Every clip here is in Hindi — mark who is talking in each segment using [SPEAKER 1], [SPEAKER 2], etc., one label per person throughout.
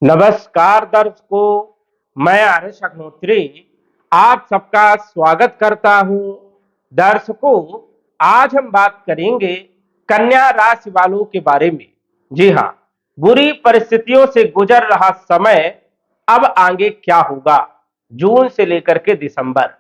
[SPEAKER 1] नमस्कार दर्शकों, मैं आर्यश अग्निहोत्री आप सबका स्वागत करता हूं। दर्शकों, आज हम बात करेंगे कन्या राशि वालों के बारे में। जी हां, बुरी परिस्थितियों से गुजर रहा समय अब आगे क्या होगा, जून से लेकर के दिसंबर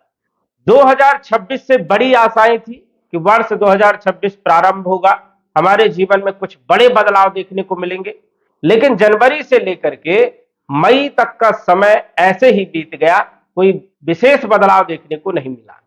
[SPEAKER 1] 2026 से बड़ी आशाएं थी कि वर्ष 2026 प्रारंभ होगा, हमारे जीवन में कुछ बड़े बदलाव देखने को मिलेंगे। लेकिन जनवरी से लेकर के मई तक का समय ऐसे ही बीत गया, कोई विशेष बदलाव देखने को नहीं मिला।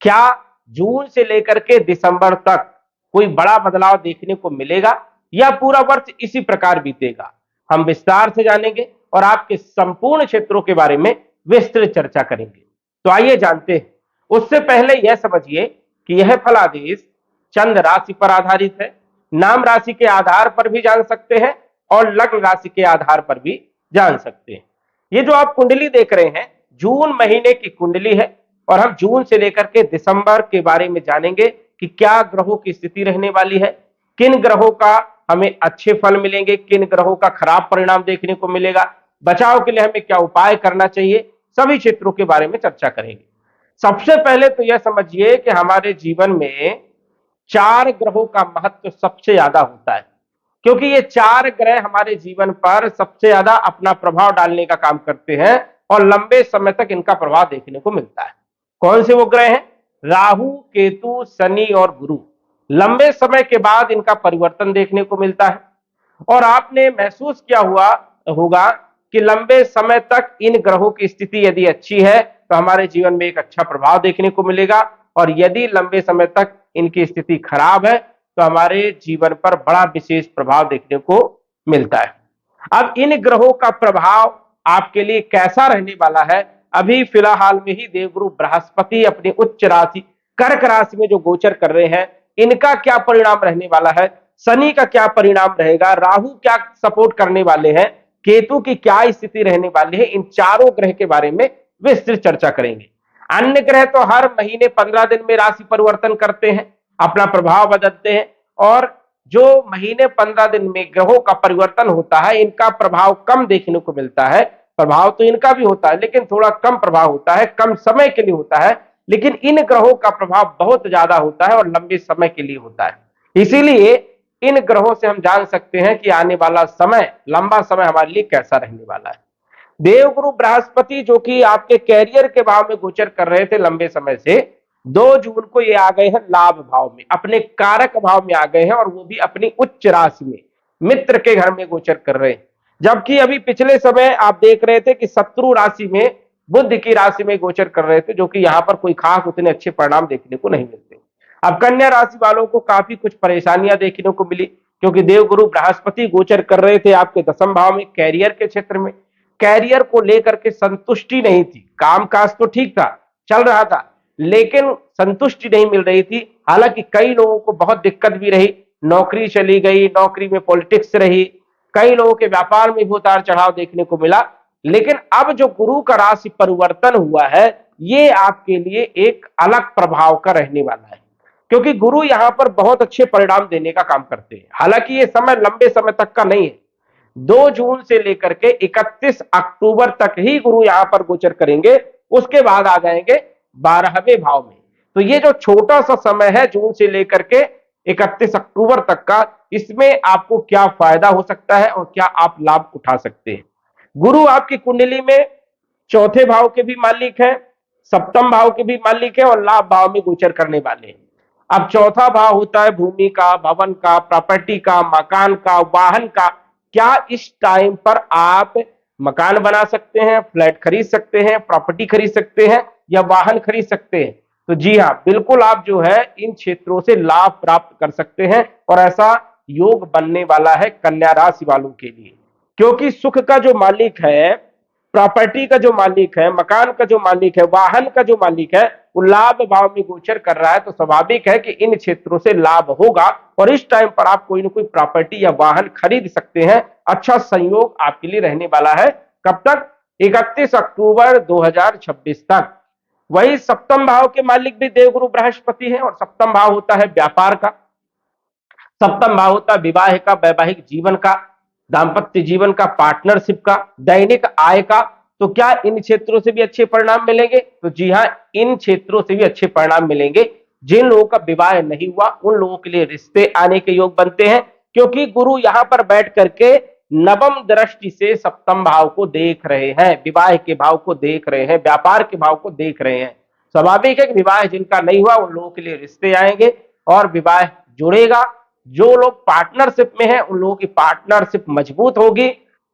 [SPEAKER 1] क्या जून से लेकर के दिसंबर तक कोई बड़ा बदलाव देखने को मिलेगा या पूरा वर्ष इसी प्रकार बीतेगा, हम विस्तार से जानेंगे और आपके संपूर्ण क्षेत्रों के बारे में विस्तृत चर्चा करेंगे। तो आइए जानते हैं। उससे पहले यह समझिए कि यह फलादेश चंद्र राशि पर आधारित है। नाम राशि के आधार पर भी जान सकते हैं और लग्न राशि के आधार पर भी जान सकते हैं। ये जो आप कुंडली देख रहे हैं, जून महीने की कुंडली है और हम जून से लेकर के दिसंबर के बारे में जानेंगे कि क्या ग्रहों की स्थिति रहने वाली है, किन ग्रहों का हमें अच्छे फल मिलेंगे, किन ग्रहों का खराब परिणाम देखने को मिलेगा, बचाव के लिए हमें क्या उपाय करना चाहिए, सभी क्षेत्रों के बारे में चर्चा करेंगे। सबसे पहले तो यह समझिए कि हमारे जीवन में चार ग्रहों का महत्व सबसे ज्यादा होता है, क्योंकि ये चार ग्रह हमारे जीवन पर सबसे ज्यादा अपना प्रभाव डालने का काम करते हैं और लंबे समय तक इनका प्रभाव देखने को मिलता है। कौन से वो ग्रह हैं? राहु, केतु, शनि और गुरु। लंबे समय के बाद इनका परिवर्तन देखने को मिलता है और आपने महसूस किया हुआ होगा कि लंबे समय तक इन ग्रहों की स्थिति यदि अच्छी है तो हमारे जीवन में एक अच्छा प्रभाव देखने को मिलेगा, और यदि लंबे समय तक इनकी स्थिति खराब है तो हमारे जीवन पर बड़ा विशेष प्रभाव देखने को मिलता है। अब इन ग्रहों का प्रभाव आपके लिए कैसा रहने वाला है? अभी फिलहाल में ही देवगुरु बृहस्पति अपनी उच्च राशि कर्क राशि में जो गोचर कर रहे हैं, इनका क्या परिणाम रहने वाला है, शनि का क्या परिणाम रहेगा, राहु क्या सपोर्ट करने वाले हैं, केतु की क्या स्थिति रहने वाली है, इन चारों ग्रह के बारे में विस्तृत चर्चा करेंगे। अन्य ग्रह तो हर महीने 15 दिन में राशि परिवर्तन करते हैं, अपना प्रभाव बदलते हैं, और जो महीने 15 दिन में ग्रहों का परिवर्तन होता है इनका प्रभाव कम देखने को मिलता है। प्रभाव तो इनका भी होता है लेकिन थोड़ा कम प्रभाव होता है, कम समय के लिए होता है, लेकिन इन ग्रहों का प्रभाव बहुत ज्यादा होता है और लंबे समय के लिए होता है। इसीलिए इन ग्रहों से हम जान सकते हैं कि आने वाला समय, लंबा समय हमारे लिए कैसा रहने वाला है। देवगुरु बृहस्पति जो कि आपके कैरियर के भाव में गोचर कर रहे थे लंबे समय से, 2 जून को ये आ गए हैं लाभ भाव में, अपने कारक भाव में आ गए हैं और वो भी अपनी उच्च राशि में, मित्र के घर में गोचर कर रहे हैं। जबकि अभी पिछले समय आप देख रहे थे कि शत्रु राशि में, बुध की राशि में गोचर कर रहे थे, जो कि यहां पर कोई खास उतने अच्छे परिणाम देखने को नहीं मिलते। अब कन्या राशि वालों को काफी कुछ परेशानियां देखने को मिली, क्योंकि देवगुरु बृहस्पति गोचर कर रहे थे आपके दसम भाव में, कैरियर के क्षेत्र में। कैरियर को लेकर के संतुष्टि नहीं थी, कामकाज तो ठीक था, चल रहा था, लेकिन संतुष्टि नहीं मिल रही थी। हालांकि कई लोगों को बहुत दिक्कत भी रही, नौकरी चली गई, नौकरी में पॉलिटिक्स रही, कई लोगों के व्यापार में भी उतार चढ़ाव देखने को मिला। लेकिन अब जो गुरु का राशि परिवर्तन हुआ है, ये आपके लिए एक अलग प्रभाव का रहने वाला है, क्योंकि गुरु यहां पर बहुत अच्छे परिणाम देने का काम करते हैं। हालांकि ये समय लंबे समय तक का नहीं है, 2 जून से लेकर के 31 अक्टूबर तक ही गुरु यहां पर गोचर करेंगे, उसके बाद आ जाएंगे 12वें भाव में। तो ये जो छोटा सा समय है जून से लेकर के 31 अक्टूबर तक का, इसमें आपको क्या फायदा हो सकता है और क्या आप लाभ उठा सकते हैं। गुरु आपकी कुंडली में चौथे भाव के भी मालिक है, सप्तम भाव के भी मालिक है और लाभ भाव में गोचर करने वाले हैं। अब चौथा भाव होता है भूमि का, भवन का, प्रॉपर्टी का, मकान का, वाहन का। क्या इस टाइम पर आप मकान बना सकते हैं, फ्लैट खरीद सकते हैं, प्रॉपर्टी खरीद सकते हैं या वाहन खरीद सकते हैं? तो जी हाँ, बिल्कुल आप जो है इन क्षेत्रों से लाभ प्राप्त कर सकते हैं और ऐसा योग बनने वाला है कन्या राशि वालों के लिए, क्योंकि सुख का जो मालिक है, प्रॉपर्टी का जो मालिक है, मकान का जो मालिक है, वाहन का जो मालिक है, वो लाभ भाव में गोचर कर रहा है। तो स्वाभाविक है कि इन क्षेत्रों से लाभ होगा और इस टाइम पर आप कोई ना कोई प्रॉपर्टी या वाहन खरीद सकते हैं। अच्छा संयोग आपके लिए रहने वाला है। कब तक? 31 अक्टूबर 2026 तक। वही सप्तम भाव के मालिक भी देवगुरु बृहस्पति है और सप्तम भाव होता है व्यापार का, सप्तम भाव होता है विवाह का, वैवाहिक जीवन का। दाम्पत्य जीवन का, पार्टनरशिप का, दैनिक आय का, तो क्या इन क्षेत्रों से भी अच्छे परिणाम मिलेंगे? तो जी हाँ, इन क्षेत्रों से भी अच्छे परिणाम मिलेंगे। जिन लोगों का विवाह नहीं हुआ उन लोगों के लिए रिश्ते आने के योग बनते हैं, क्योंकि गुरु यहां पर बैठ करके नवम दृष्टि से सप्तम भाव को देख रहे हैं, विवाह के भाव को देख रहे हैं, व्यापार के भाव को देख रहे हैं। स्वाभाविक है कि विवाह जिनका नहीं हुआ उन लोगों के लिए रिश्ते आएंगे और विवाह जुड़ेगा। जो लोग पार्टनरशिप में हैं उन लोगों की पार्टनरशिप मजबूत होगी,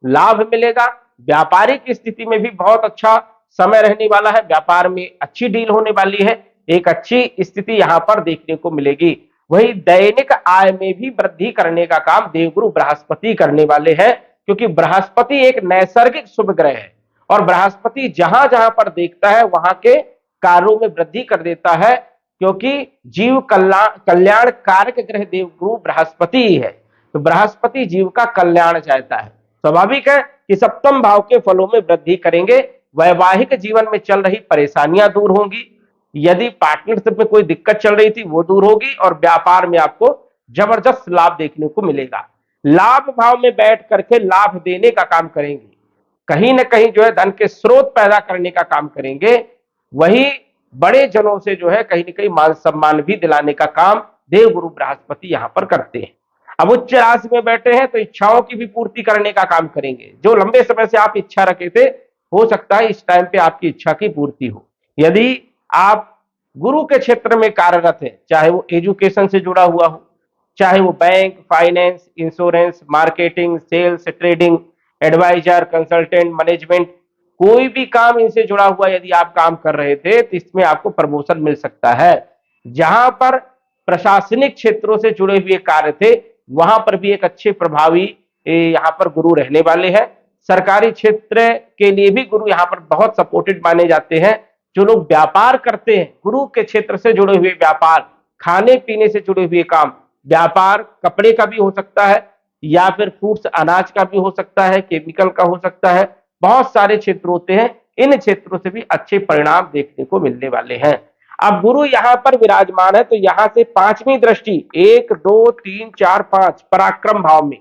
[SPEAKER 1] लाभ मिलेगा। व्यापारिक स्थिति में भी बहुत अच्छा समय रहने वाला है, व्यापार में अच्छी डील होने वाली है, एक अच्छी स्थिति यहां पर देखने को मिलेगी। वही दैनिक आय में भी वृद्धि करने का काम देवगुरु बृहस्पति करने वाले हैं, क्योंकि बृहस्पति एक नैसर्गिक शुभ ग्रह है और बृहस्पति जहां जहां पर देखता है वहां के कार्यों में वृद्धि कर देता है, क्योंकि जीव कल्याण कारक ग्रह देवगुरु बृहस्पति ही है। तो बृहस्पति जीव का कल्याण चाहता है। स्वाभाविक है कि सप्तम भाव के फलों में वृद्धि करेंगे। वैवाहिक जीवन में चल रही परेशानियां दूर होंगी, यदि पार्टनरशिप में कोई दिक्कत चल रही थी वो दूर होगी और व्यापार में आपको जबरदस्त लाभ देखने को मिलेगा। लाभ भाव में बैठ करके लाभ देने का काम करेंगे, कहीं ना कहीं जो है धन के स्रोत पैदा करने का काम करेंगे। वही बड़े जनों से जो है कहीं ना कहीं मान सम्मान भी दिलाने का काम देवगुरु बृहस्पति यहां पर करते हैं। अब उच्च राशि में बैठे हैं तो इच्छाओं की भी पूर्ति करने का काम करेंगे। जो लंबे समय से आप इच्छा रखे थे, हो सकता है इस टाइम पे आपकी इच्छा की पूर्ति हो। यदि आप गुरु के क्षेत्र में कार्यरत है, चाहे वो एजुकेशन से जुड़ा हुआ हो, चाहे वो bank, finance, insurance, marketing, sales, trading, advisor, consultant, management, कोई भी काम इनसे जुड़ा हुआ यदि आप काम कर रहे थे तो इसमें आपको प्रमोशन मिल सकता है। जहां पर प्रशासनिक क्षेत्रों से जुड़े हुए कार्य थे वहां पर भी एक अच्छे प्रभावी यहां पर गुरु रहने वाले हैं। सरकारी क्षेत्र के लिए भी गुरु यहां पर बहुत सपोर्टेड माने जाते हैं। जो लोग व्यापार करते हैं, गुरु के क्षेत्र से जुड़े हुए व्यापार, खाने पीने से जुड़े हुए काम, व्यापार कपड़े का भी हो सकता है या फिर फ्रूट्स अनाज का भी हो सकता है, केमिकल का हो सकता है, बहुत सारे क्षेत्र होते हैं। इन क्षेत्रों से भी अच्छे परिणाम देखने को मिलने वाले हैं। अब गुरु यहां पर विराजमान है तो यहां से पांचवी दृष्टि 1 2 3 4 5 पराक्रम भाव में,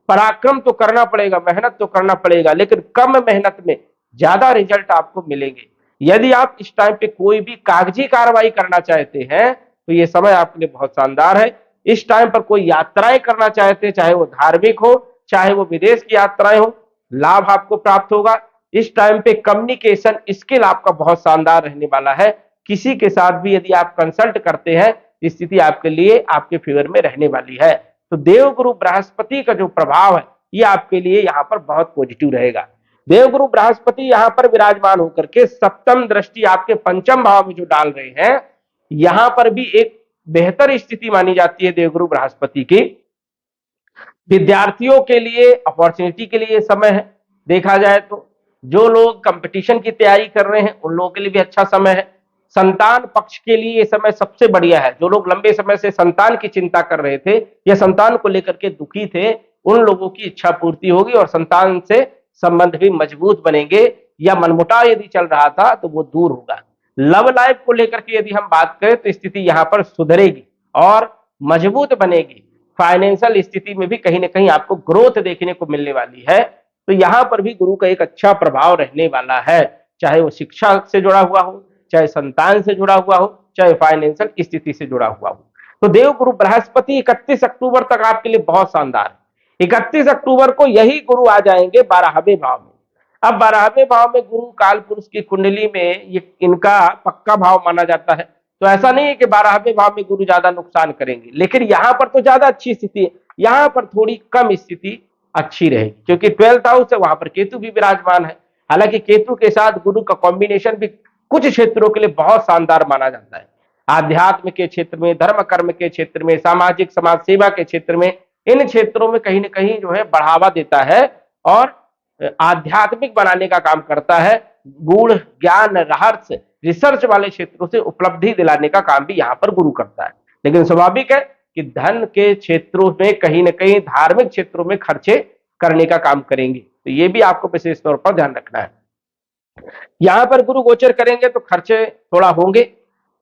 [SPEAKER 1] पराक्रम तो करना पड़ेगा, मेहनत तो करना पड़ेगा, लेकिन कम मेहनत में ज्यादा रिजल्ट आपको मिलेंगे। यदि आप इस टाइम पे कोई भी कागजी कार्रवाई करना चाहते हैं तो ये समय आपके लिए बहुत शानदार है। इस टाइम पर कोई यात्राएं करना चाहते हैं, चाहे वो धार्मिक हो चाहे वो विदेश की यात्राएं हो, लाभ आपको प्राप्त होगा। इस टाइम पे कम्युनिकेशन स्किल आपका बहुत शानदार रहने वाला है। किसी के साथ भी यदि आप कंसल्ट करते हैं, स्थिति आपके लिए आपके फेवर में रहने वाली है। तो देवगुरु बृहस्पति का जो प्रभाव है ये आपके लिए यहाँ पर बहुत पॉजिटिव रहेगा। देवगुरु बृहस्पति यहाँ पर विराजमान होकर के सप्तम दृष्टि आपके पंचम भाव में जो डाल रहे हैं, यहां पर भी एक बेहतर स्थिति मानी जाती है देवगुरु बृहस्पति की। विद्यार्थियों के लिए अपॉर्चुनिटी के लिए समय है। देखा जाए तो जो लोग कंपटीशन की तैयारी कर रहे हैं उन लोगों के लिए भी अच्छा समय है। संतान पक्ष के लिए ये समय सबसे बढ़िया है। जो लोग लंबे समय से संतान की चिंता कर रहे थे या संतान को लेकर के दुखी थे, उन लोगों की इच्छा पूर्ति होगी और संतान से संबंध भी मजबूत बनेंगे, या मनमुटाव यदि चल रहा था तो वो दूर होगा। लव लाइफ को लेकर के यदि हम बात करें तो स्थिति यहां पर सुधरेगी और मजबूत बनेगी। फाइनेंशियल स्थिति में भी कहीं ना कहीं आपको ग्रोथ देखने को मिलने वाली है। तो यहां पर भी गुरु का एक अच्छा प्रभाव रहने वाला है, चाहे वो शिक्षा से जुड़ा हुआ हो, चाहे संतान से जुड़ा हुआ हो, चाहे फाइनेंशियल स्थिति से जुड़ा हुआ हो। तो देव गुरु बृहस्पति 31 अक्टूबर तक आपके लिए बहुत शानदार है। 31 अक्टूबर को यही गुरु आ जाएंगे 12वें भाव में। अब 12वें भाव में गुरु काल पुरुष की कुंडली में ये इनका पक्का भाव माना जाता है। तो ऐसा नहीं है कि 12वें भाव में गुरु ज्यादा नुकसान करेंगे, लेकिन यहां पर तो ज्यादा अच्छी स्थिति है, यहां पर थोड़ी कम स्थिति अच्छी रहेगी, क्योंकि 12th हाउस है, वहां पर केतु भी विराजमान है। हालांकि केतु के साथ गुरु का कॉम्बिनेशन भी कुछ क्षेत्रों के लिए बहुत शानदार माना जाता है। आध्यात्म के क्षेत्र में, धर्म कर्म के क्षेत्र में, सामाजिक समाज सेवा के क्षेत्र में, इन क्षेत्रों में कहीं ना कहीं जो है बढ़ावा देता है और आध्यात्मिक बनाने का काम करता है। गूढ़ ज्ञान, रहस्य, रिसर्च वाले क्षेत्रों से उपलब्धि दिलाने का काम भी यहाँ पर गुरु करता है। लेकिन स्वाभाविक है कि धन के क्षेत्रों में कहीं ना कहीं धार्मिक क्षेत्रों में खर्चे करने का काम करेंगे, तो ये भी आपको विशेष तौर पर ध्यान रखना है। यहां पर गुरु गोचर करेंगे तो खर्चे थोड़ा होंगे।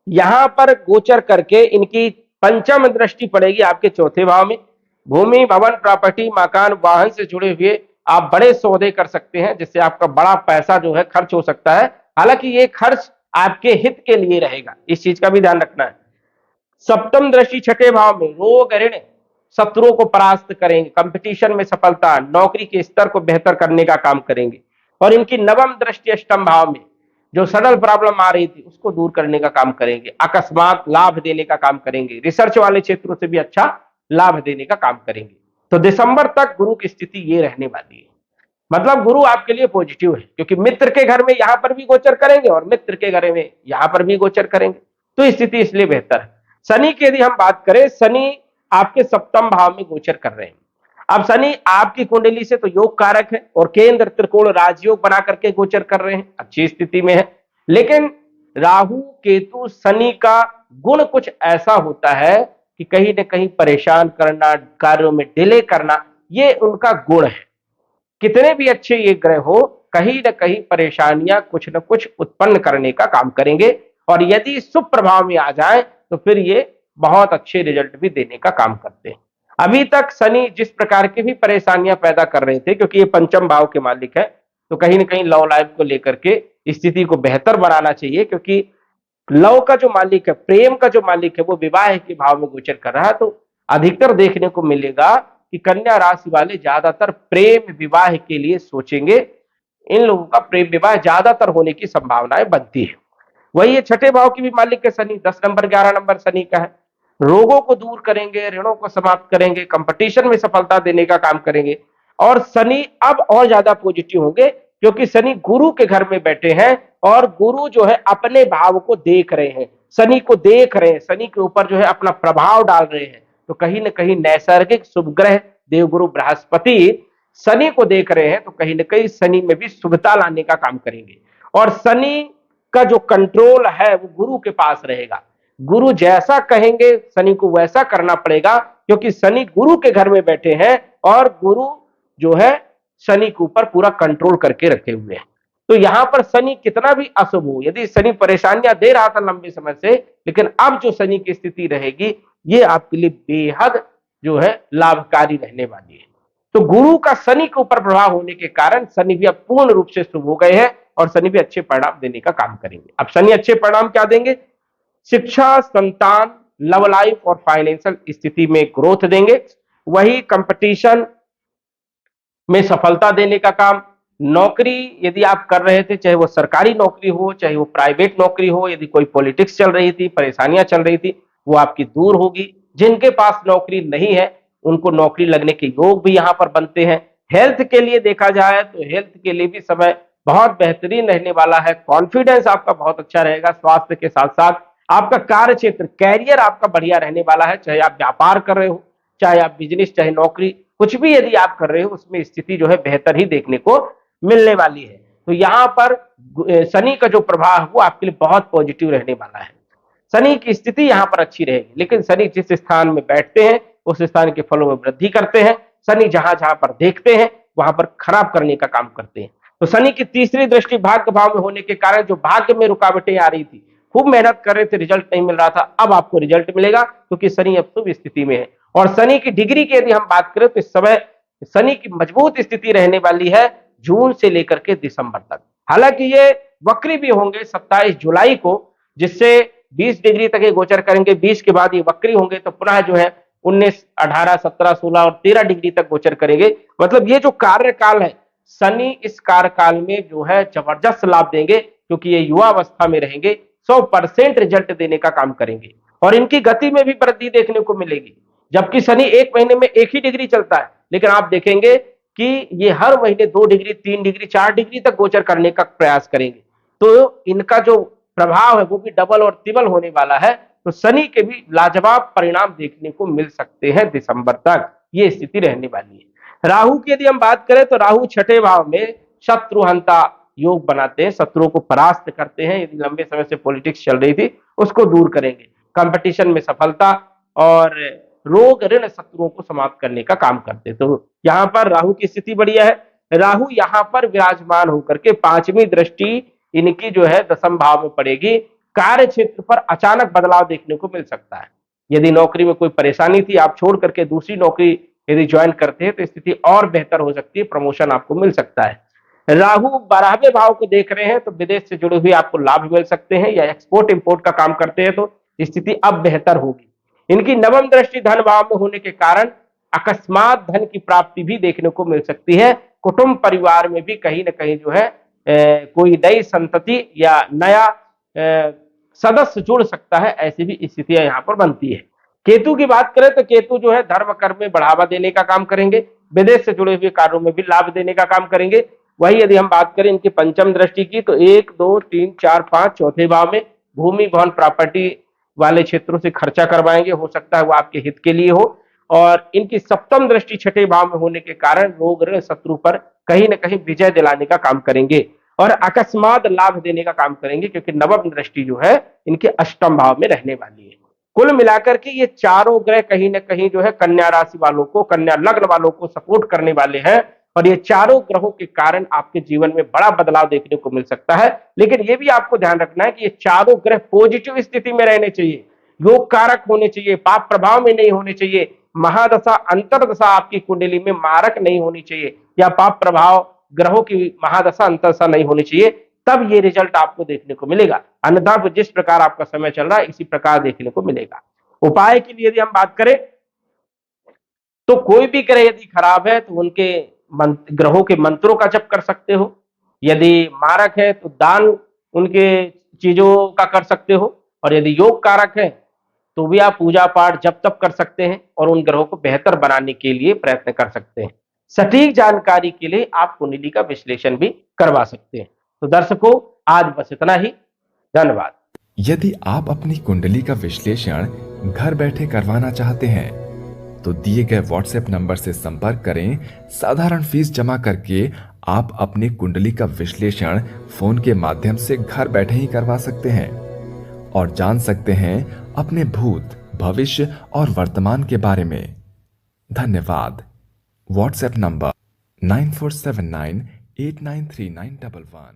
[SPEAKER 1] यहां पर गोचर करके इनकी पंचम दृष्टि पड़ेगी आपके चौथे भाव में। भूमि, भवन, प्रॉपर्टी, मकान, वाहन से जुड़े हुए आप बड़े सौदे कर सकते हैं, जिससे आपका बड़ा पैसा जो है खर्च हो सकता है। हालांकि ये खर्च आपके हित के लिए रहेगा, इस चीज का भी ध्यान रखना है। सप्तम दृष्टि छठे भाव में रोग ऋण, शत्रुओं को परास्त करेंगे, कंपटीशन में सफलता, नौकरी के स्तर को बेहतर करने का काम करेंगे। और इनकी नवम दृष्टि अष्टम भाव में जो सडल प्रॉब्लम आ रही थी उसको दूर करने का काम करेंगे, अकस्मात लाभ देने का काम करेंगे, रिसर्च वाले क्षेत्रों से भी अच्छा लाभ देने का काम करेंगे। तो दिसंबर तक गुरु की स्थिति ये रहने वाली है। मतलब गुरु आपके लिए पॉजिटिव है, क्योंकि मित्र के घर में यहां पर भी गोचर करेंगे और मित्र के घर में यहां पर भी गोचर करेंगे, तो स्थिति इसलिए बेहतर है। शनि की यदि हम बात करें, शनि आपके सप्तम भाव में गोचर कर रहे हैं। अब शनि आपकी कुंडली से तो योग कारक है और केंद्र त्रिकोण राजयोग बना करके गोचर कर रहे हैं, अच्छी स्थिति में है। लेकिन राहु केतु शनि का गुण कुछ ऐसा होता है कि कहीं ना कहीं परेशान करना, कार्यों में डिले करना, ये उनका गुण है। कितने भी अच्छे ये ग्रह हो, कहीं ना कहीं परेशानियां कुछ न कुछ उत्पन्न करने का काम करेंगे, और यदि शुभ प्रभाव में आ जाए तो फिर ये बहुत अच्छे रिजल्ट भी देने का काम करते हैं। अभी तक शनि जिस प्रकार की भी परेशानियां पैदा कर रहे थे, क्योंकि ये पंचम भाव के मालिक है, तो कहीं ना कहीं लव लाइफ को लेकर के स्थिति को बेहतर बनाना चाहिए, क्योंकि लव का जो मालिक है, प्रेम का जो मालिक है, वो विवाह के भाव में गोचर कर रहा है। तो अधिकतर देखने को मिलेगा कि कन्या राशि वाले ज्यादातर प्रेम विवाह के लिए सोचेंगे, इन लोगों का प्रेम विवाह ज्यादातर होने की संभावनाएं बनती है। वही ये छठे भाव की भी मालिक है शनि, 10 नंबर 11 नंबर शनि का है। रोगों को दूर करेंगे, ऋणों को समाप्त करेंगे, कंपटीशन में सफलता देने का काम करेंगे। और शनि अब और ज्यादा पॉजिटिव होंगे, क्योंकि शनि गुरु के घर में बैठे हैं और गुरु जो है अपने भाव को देख रहे हैं, शनि को देख रहे हैं, शनि के ऊपर जो है अपना प्रभाव डाल रहे हैं। तो कहीं ना कहीं नैसर्गिक शुभ ग्रह देवगुरु बृहस्पति शनि को देख रहे हैं, तो कहीं ना कहीं शनि में भी शुभता लाने का काम करेंगे। और शनि का जो कंट्रोल है वो गुरु के पास रहेगा, गुरु जैसा कहेंगे शनि को वैसा करना पड़ेगा, क्योंकि शनि गुरु के घर में बैठे हैं और गुरु जो है शनि के ऊपर पूरा कंट्रोल करके रखे हुए हैं। तो यहां पर शनि कितना भी अशुभ हो, यदि शनि परेशानियां दे रहा था लंबे समय से, लेकिन अब जो शनि की स्थिति रहेगी ये आपके लिए बेहद जो है लाभकारी रहने वाली है। तो गुरु का शनि के ऊपर प्रभाव होने के कारण शनि भी अब पूर्ण रूप से शुभ हो गए हैं और शनि भी अच्छे परिणाम देने का काम करेंगे। अब शनि अच्छे परिणाम क्या देंगे? शिक्षा, संतान, लव लाइफ और फाइनेंशियल स्थिति में ग्रोथ देंगे। वही कंपटीशन में सफलता देने का काम, नौकरी यदि आप कर रहे थे, चाहे वो सरकारी नौकरी हो चाहे वो प्राइवेट नौकरी हो, यदि कोई पॉलिटिक्स चल रही थी, परेशानियां चल रही थी, वो आपकी दूर होगी। जिनके पास नौकरी नहीं है उनको नौकरी लगने के योग भी यहां पर बनते हैं। हेल्थ के लिए देखा जाए तो हेल्थ के लिए भी समय बहुत बेहतरीन रहने वाला है, कॉन्फिडेंस आपका बहुत अच्छा रहेगा। स्वास्थ्य के साथ साथ आपका कार्य क्षेत्र, कैरियर आपका बढ़िया रहने वाला है, चाहे आप व्यापार कर रहे हो, चाहे आप बिजनेस, चाहे नौकरी, कुछ भी यदि आप कर रहे हो उसमें स्थिति जो है बेहतर ही देखने को मिलने वाली है। तो यहां पर शनि का जो प्रभाव है वो आपके लिए बहुत पॉजिटिव रहने वाला है। शनि की स्थिति यहां पर अच्छी रहेगी, लेकिन शनि जिस स्थान में बैठते हैं उस स्थान के फलों में वृद्धि करते हैं। शनि जहां जहां पर देखते हैं वहां पर खराब करने का काम करते हैं। तो शनि की तीसरी दृष्टि भाग्य भाव में होने के कारण जो भाग्य में रुकावटें आ रही थी, खूब मेहनत कर रहे थे, रिजल्ट नहीं मिल रहा था, अब आपको रिजल्ट मिलेगा, क्योंकि शनि अब शुभ स्थिति में है। और शनि की डिग्री की यदि हम बात करें तो इस समय शनि की मजबूत स्थिति रहने वाली है जून से लेकर के दिसंबर तक। हालांकि ये वक्री भी होंगे 27 जुलाई को, जिससे 20 डिग्री तक ये गोचर करेंगे, 20 के बाद ये वक्री होंगे, तो पुनः जो है 19, 18, 17, 16 और 13 डिग्री तक गोचर करेंगे। मतलब ये जो कार्यकाल है, शनि इस कार्यकाल में जो है जबरदस्त लाभ देंगे, क्योंकि ये युवा अवस्था में रहेंगे, 100% रिजल्ट देने का काम करेंगे और इनकी गति में भी वृद्धि देखने को मिलेगी। जबकि शनि एक महीने में एक ही डिग्री चलता है, लेकिन आप देखेंगे कि ये हर महीने 2 डिग्री, 3 डिग्री, 4 डिग्री तक गोचर करने का प्रयास करेंगे। तो इनका जो प्रभाव है वो भी डबल और ट्रिपल होने वाला है। तो शनि के भी लाजवाब परिणाम देखने को मिल सकते हैं दिसंबर तक, ये स्थिति रहने वाली है। राहु की यदि हम बात करें तो राहु छठे भाव में शत्रुहंता योग बनाते हैं, शत्रुओं को परास्त करते हैं। यदि लंबे समय से पॉलिटिक्स चल रही थी उसको दूर करेंगे, कंपटीशन में सफलता और रोग ऋण शत्रुओं को समाप्त करने का काम करते। तो यहां पर राहु की स्थिति बढ़िया है। राहु यहां पर विराजमान होकर के पांचवी दृष्टि इनकी जो है दसम भाव में पड़ेगी। कार्य क्षेत्र पर अचानक बदलाव देखने को मिल सकता है। यदि नौकरी में कोई परेशानी थी, आप छोड़ करके दूसरी नौकरी यदि ज्वाइन करते हैं तो स्थिति और बेहतर हो सकती है, प्रमोशन आपको मिल सकता है। राहु 12वें भाव को देख रहे हैं तो विदेश से जुड़े हुए आपको लाभ मिल सकते हैं, या एक्सपोर्ट इंपोर्ट का काम करते हैं तो स्थिति अब बेहतर होगी। इनकी नवम दृष्टि धन भाव में होने के कारण अकस्मात धन की प्राप्ति भी देखने को मिल सकती है। कुटुंब परिवार में भी कहीं ना कहीं जो है कोई नई संतति या नया सदस्य जुड़ सकता है, ऐसी भी स्थितियां यहां पर बनती है। केतु की बात करें तो केतु जो है धर्म कर्म में बढ़ावा देने का काम करेंगे, विदेश से जुड़े हुए कार्यों में भी लाभ देने का काम करेंगे। वही यदि हम बात करें इनकी पंचम दृष्टि की तो 1 2 3 4 5 चौथे भाव में भूमि भवन प्रॉपर्टी वाले क्षेत्रों से खर्चा करवाएंगे, हो सकता है वो आपके हित के लिए हो। और इनकी सप्तम दृष्टि छठे भाव में होने के कारण रोग ऋण शत्रु पर कहीं ना कहीं विजय दिलाने का काम करेंगे और अकस्मात लाभ देने का काम करेंगे, क्योंकि नवम दृष्टि जो है इनके अष्टम भाव में रहने वाली है। कुल मिलाकर के ये चारों ग्रह कहीं ना कहीं जो है कन्या राशि वालों को, कन्या लग्न वालों को सपोर्ट करने वाले हैं, और ये चारों ग्रहों के कारण आपके जीवन में बड़ा बदलाव देखने को मिल सकता है। लेकिन ये भी आपको ध्यान रखना है कि ये चारों ग्रह पॉजिटिव स्थिति में रहने चाहिए, योग कारक होने चाहिए, पाप प्रभाव में नहीं होने चाहिए, महादशा अंतरदशा आपकी कुंडली में मारक नहीं होनी चाहिए, या पाप प्रभाव ग्रहों की महादशा अंतरदशा नहीं होनी चाहिए, तब ये रिजल्ट आपको देखने को मिलेगा। अन्यथा जिस प्रकार आपका समय चल रहा है इसी प्रकार देखने को मिलेगा। उपाय के लिए यदि हम बात करें तो कोई भी ग्रह यदि खराब है तो उनके ग्रहों के मंत्रों का जप कर सकते हो, यदि मारक है तो दान उनके चीजों का कर सकते हो, और यदि योग कारक है तो भी आप पूजा पाठ जप तप कर सकते हैं और उन ग्रहों को बेहतर बनाने के लिए प्रयत्न कर सकते हैं। सटीक जानकारी के लिए आप कुंडली का विश्लेषण भी करवा सकते हैं। तो दर्शकों, आज बस इतना ही। धन्यवाद।
[SPEAKER 2] यदि आप अपनी कुंडली का विश्लेषण घर बैठे करवाना चाहते हैं तो दिए गए व्हाट्सएप नंबर से संपर्क करें। साधारण फीस जमा करके आप अपनी कुंडली का विश्लेषण फोन के माध्यम से घर बैठे ही करवा सकते हैं और जान सकते हैं अपने भूत, भविष्य और वर्तमान के बारे में। धन्यवाद। WhatsApp number 9479893911।